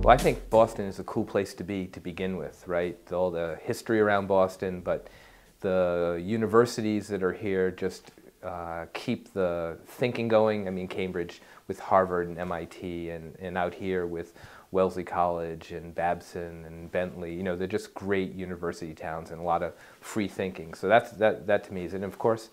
Well, I think Boston is a cool place to be to begin with, right? All the history around Boston, but the universities that are here just keep the thinking going. I mean, Cambridge with Harvard and MIT, and out here with Wellesley College and Babson and Bentley. You know, they're just great university towns and a lot of free thinking. So that to me is, and of course,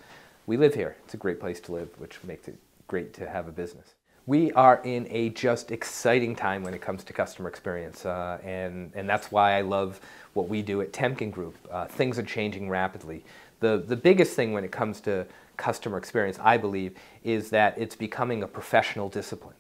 we live here. It's a great place to live, which makes it great to have a business. We are in a just exciting time when it comes to customer experience, and that's why I love what we do at Temkin Group. Things are changing rapidly. The biggest thing when it comes to customer experience, I believe, is that it's becoming a professional discipline.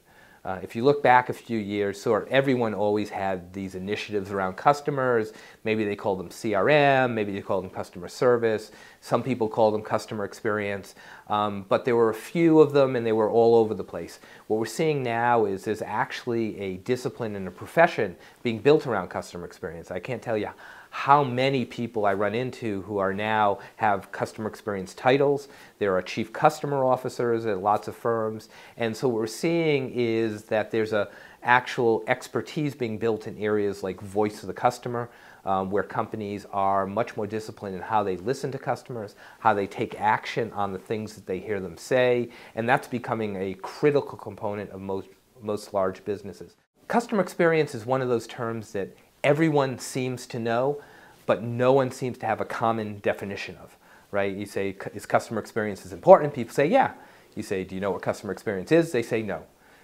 If you look back a few years, everyone always had these initiatives around customers. Maybe they called them CRM, maybe they called them customer service. Some people call them customer experience. But there were a few of them and they were all over the place. What we're seeing now is there's actually a discipline and a profession being built around customer experience. I can't tell you how many people I run into who are now have customer experience titles. There are chief customer officers at lots of firms. And so what we're seeing is that there's a actual expertise being built in areas like voice of the customer, where companies are much more disciplined in how they listen to customers, how they take action on the things that they hear them say, and that's becoming a critical component of most large businesses. Customer experience is one of those terms that everyone seems to know, but no one seems to have a common definition of, right? You say, is customer experience is important? People say, yeah. You say, do you know what customer experience is? They say, no.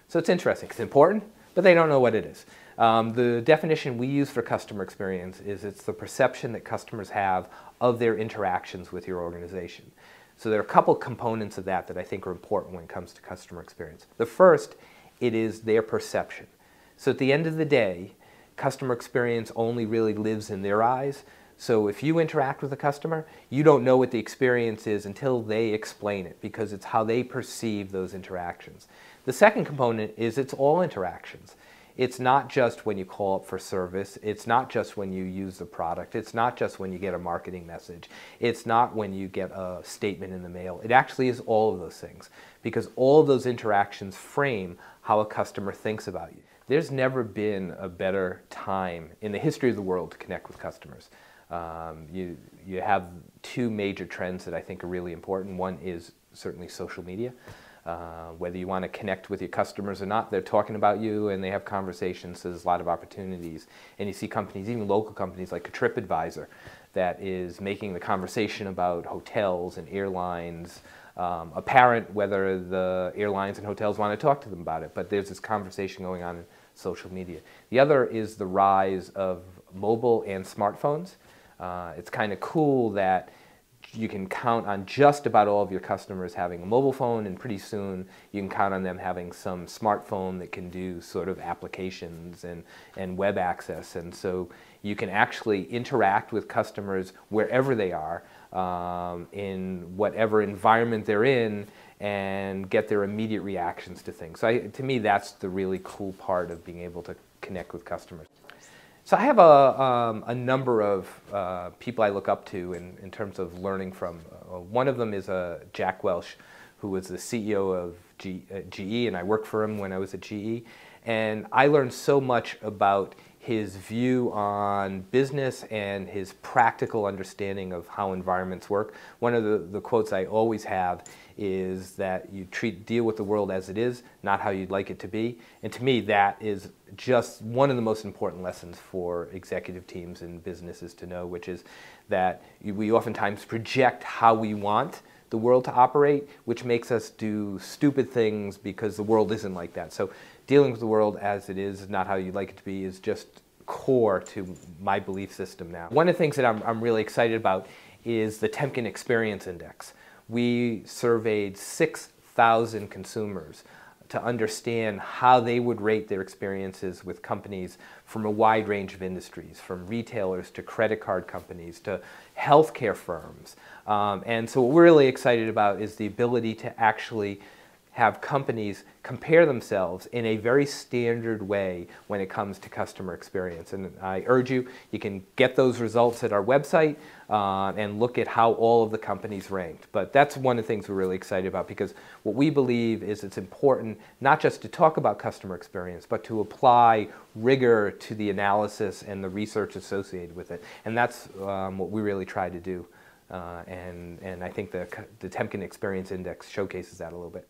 So it's interesting. It's important, but they don't know what it is. The definition we use for customer experience is it's the perception that customers have of their interactions with your organization. So there are a couple components of that I think are important when it comes to customer experience. The first, it is their perception. So at the end of the day, customer experience only really lives in their eyes. So if you interact with a customer, you don't know what the experience is until they explain it, because it's how they perceive those interactions. The second component is it's all interactions. It's not just when you call up for service. It's not just when you use the product. It's not just when you get a marketing message. It's not when you get a statement in the mail. It actually is all of those things, because all of those interactions frame how a customer thinks about you. There's never been a better time in the history of the world to connect with customers. You have two major trends that I think are really important. One is certainly social media. Whether you want to connect with your customers or not, they're talking about you and they have conversations, so there's a lot of opportunities. And you see companies, even local companies like a TripAdvisor, that is making the conversation about hotels and airlines apparent, whether the airlines and hotels want to talk to them about it. But there's this conversation going on in social media. The other is the rise of mobile and smartphones. It's kind of cool that you can count on just about all of your customers having a mobile phone, and pretty soon you can count on them having some smartphone that can do sort of applications and web access. And so you can actually interact with customers wherever they are, in whatever environment they're in, and get their immediate reactions to things. So to me, that's the really cool part of being able to connect with customers. So I have a number of people I look up to in terms of learning from. One of them is Jack Welch, who was the CEO of GE, and I worked for him when I was at GE. And I learned so much about his view on business and his practical understanding of how environments work. One of the quotes I always have is that you deal with the world as it is, not how you'd like it to be. And to me, that is just one of the most important lessons for executive teams and businesses to know, which is that we oftentimes project how we want the world to operate, which makes us do stupid things because the world isn't like that. So dealing with the world as it is, not how you'd like it to be, is just core to my belief system now. One of the things that I'm really excited about is the Temkin Experience Index. We surveyed 6,000 consumers to understand how they would rate their experiences with companies from a wide range of industries, from retailers to credit card companies to healthcare firms. And so what we're really excited about is the ability to actually have companies compare themselves in a very standard way when it comes to customer experience. And I urge you, you can get those results at our website and look at how all of the companies ranked. But that's one of the things we're really excited about, because what we believe is it's important not just to talk about customer experience, but to apply rigor to the analysis and the research associated with it. And that's what we really try to do. And I think the Temkin Experience Index showcases that a little bit.